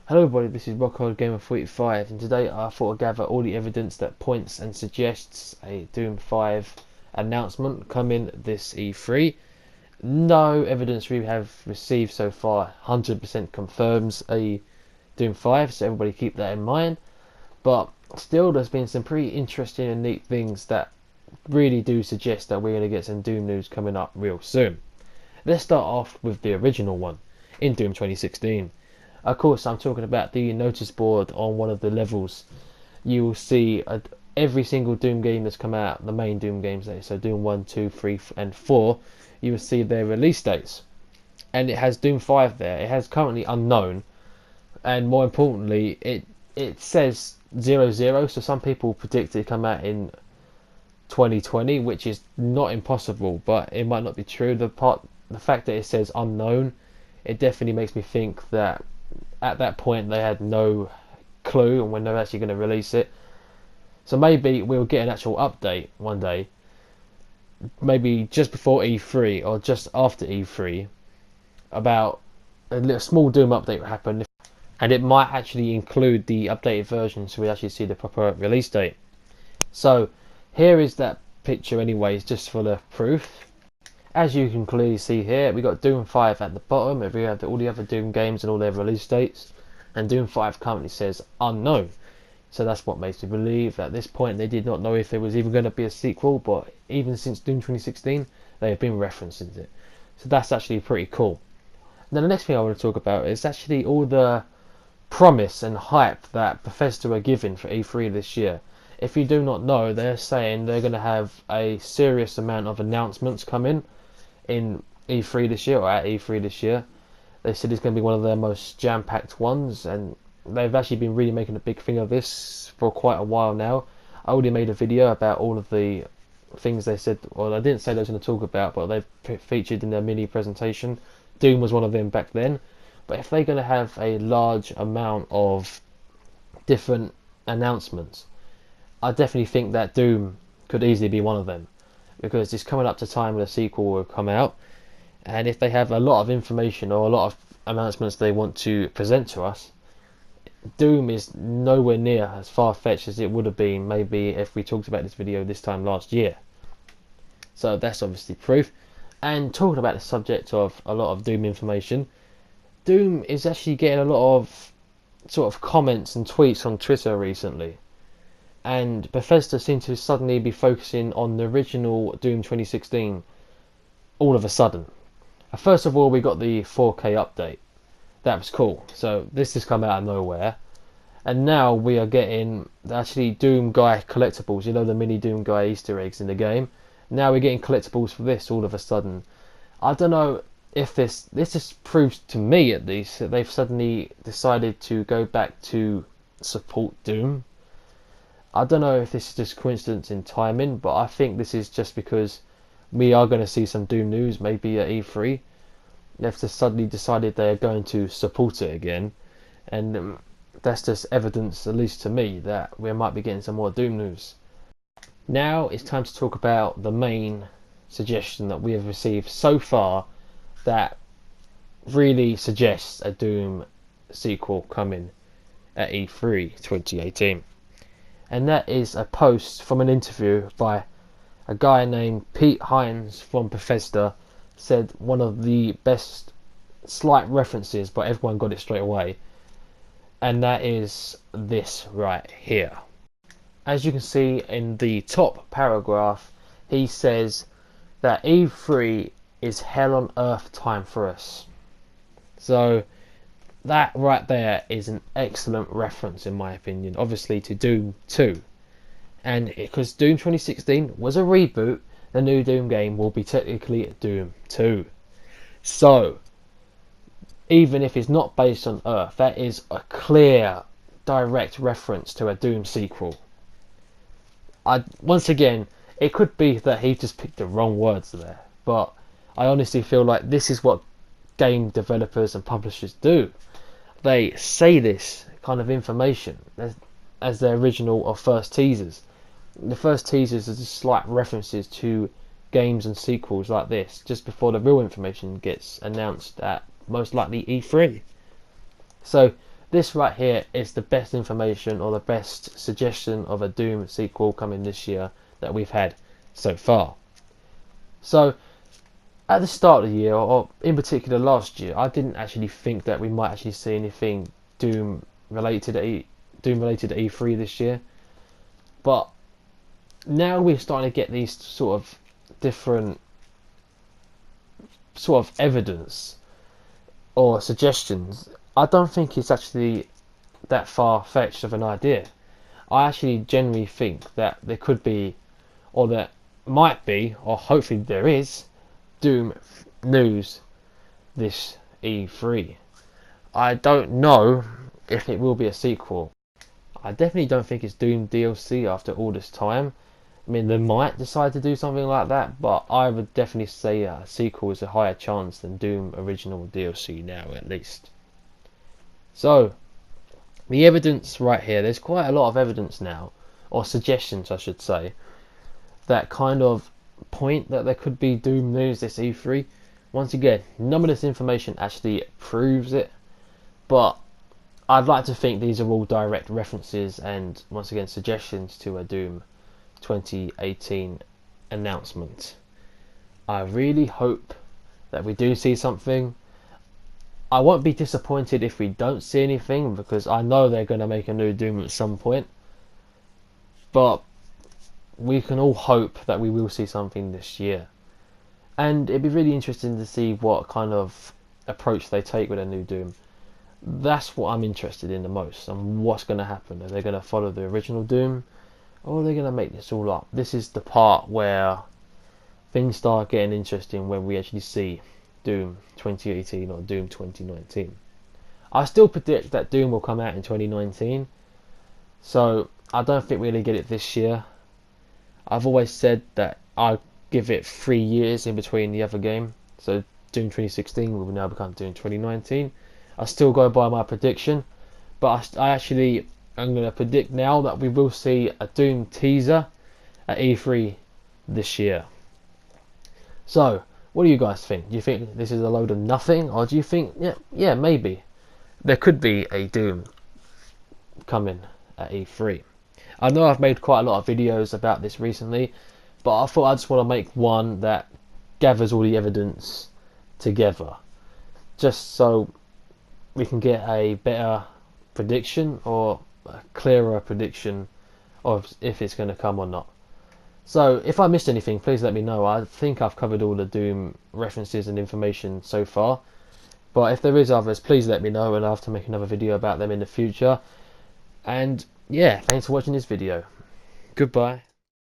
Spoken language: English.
Hello everybody, this is Rockhard Gamer 45 and today I thought I'd gather all the evidence that points and suggests a Doom 5 announcement coming this E3. No evidence we have received so far 100% confirms a Doom 5, so everybody keep that in mind. But still, there's been some pretty interesting and neat things that really do suggest that we're going to get some Doom news coming up real soon. Let's start off with the original one in Doom 2016. Of course, I'm talking about the notice board on one of the levels. You will see every single Doom game that's come out, the main Doom games, so Doom 1, 2, 3 and 4, you will see their release dates. And it has Doom 5 there. It has currently unknown, and more importantly, it says 00, so some people predict it come out in 2020, which is not impossible, but it might not be true. The fact that it says unknown, it definitely makes me think that at that point they had no clue on when they're actually going to release it. So maybe we'll get an actual update one day, maybe just before E3 or just after E3, about a little small Doom update will happen, and it might actually include the updated version so we actually see the proper release date. So here is that picture anyways, just for the proof. As you can clearly see here, we got Doom 5 at the bottom. If we have all the other Doom games and all their release dates, and Doom 5 currently says unknown. So that's what makes me believe at this point they did not know if there was even going to be a sequel, but even since Doom 2016, they have been referencing it. So that's actually pretty cool. Now the next thing I want to talk about is actually all the promise and hype that Bethesda are giving for E3 this year. If you do not know, they're saying they're going to have a serious amount of announcements coming in E3 this year, or at E3 this year. They said it's going to be one of their most jam-packed ones, and they've actually been really making a big thing of this for quite a while now. I already made a video about all of the things they said, well, I didn't say they were going to talk about, but they've featured in their mini presentation. Doom was one of them back then. But if they're going to have a large amount of different announcements, I definitely think that Doom could easily be one of them, because it's coming up to time when a sequel will come out, and if they have a lot of information or a lot of announcements they want to present to us, Doom is nowhere near as far-fetched as it would have been maybe if we talked about this video this time last year. So that's obviously proof. And talking about the subject of a lot of Doom information, Doom is actually getting a lot of sort of comments and tweets on Twitter recently. And Bethesda seem to suddenly be focusing on the original Doom 2016 all of a sudden. First of all, we got the 4K update. That was cool. So this has come out of nowhere. And now we are getting actually Doom Guy collectibles. You know, the mini Doom Guy Easter eggs in the game. Now we're getting collectibles for this all of a sudden. I don't know if this just proves to me at least that they've suddenly decided to go back to support Doom. I don't know if this is just coincidence in timing, but I think this is just because we are going to see some Doom news maybe at E3. They've just suddenly decided they're going to support it again, and that's just evidence, at least to me, that we might be getting some more Doom news. Now it's time to talk about the main suggestion that we have received so far that really suggests a Doom sequel coming at E3 2018. And that is a post from an interview by a guy named Pete Hines from Bethesda. Said one of the best slight references, but everyone got it straight away, and that is this right here. As you can see in the top paragraph, he says that E3 is hell on earth time for us. So that right there is an excellent reference, in my opinion, obviously to Doom 2. And because Doom 2016 was a reboot, the new Doom game will be technically Doom 2. So, even if it's not based on Earth, that is a clear, direct reference to a Doom sequel. Once again, it could be that he just picked the wrong words there, but I honestly feel like this is what game developers and publishers do. They say this kind of information as their original or first teasers. The first teasers are just slight references to games and sequels like this, just before the real information gets announced at most likely E3. So this right here is the best information or the best suggestion of a Doom sequel coming this year that we've had so far. So at the start of the year, or in particular last year, I didn't actually think that we might actually see anything Doom related at E3 this year. But now we're starting to get these sort of different sort of evidence or suggestions. I don't think it's actually that far-fetched of an idea. I actually genuinely think that there could be, or that might be, or hopefully there is, Doom news this E3. I don't know if it will be a sequel. I definitely don't think it's Doom DLC after all this time. I mean, they might decide to do something like that, but I would definitely say a sequel is a higher chance than Doom original DLC now, at least. So, the evidence right here, there's quite a lot of evidence now, or suggestions I should say, that kind of point that there could be Doom news this E3. Once again, none of this information actually proves it, but I'd like to think these are all direct references and, once again, suggestions to a Doom 2018 announcement. I really hope that we do see something. I won't be disappointed if we don't see anything, because I know they're going to make a new Doom at some point, but we can all hope that we will see something this year. And it'd be really interesting to see what kind of approach they take with a new Doom. That's what I'm interested in the most, and what's going to happen. Are they going to follow the original Doom, or are they going to make this all up? This is the part where things start getting interesting, when we actually see Doom 2018 or Doom 2019. I still predict that Doom will come out in 2019, so I don't think we're going to get it this year. I've always said that I give it 3 years in between the other game, so Doom 2016 will now become Doom 2019. I still go by my prediction, but I actually am going to predict now that we will see a Doom teaser at E3 this year. So, what do you guys think? Do you think this is a load of nothing, or do you think, yeah, maybe there could be a Doom coming at E3? I know I've made quite a lot of videos about this recently, but I thought I just want to make one that gathers all the evidence together, just so we can get a better prediction, or a clearer prediction of if it's going to come or not. So if I missed anything, please let me know. I think I've covered all the Doom references and information so far, but if there is others, please let me know, and I'll have to make another video about them in the future. And yeah, thanks for watching this video. Goodbye.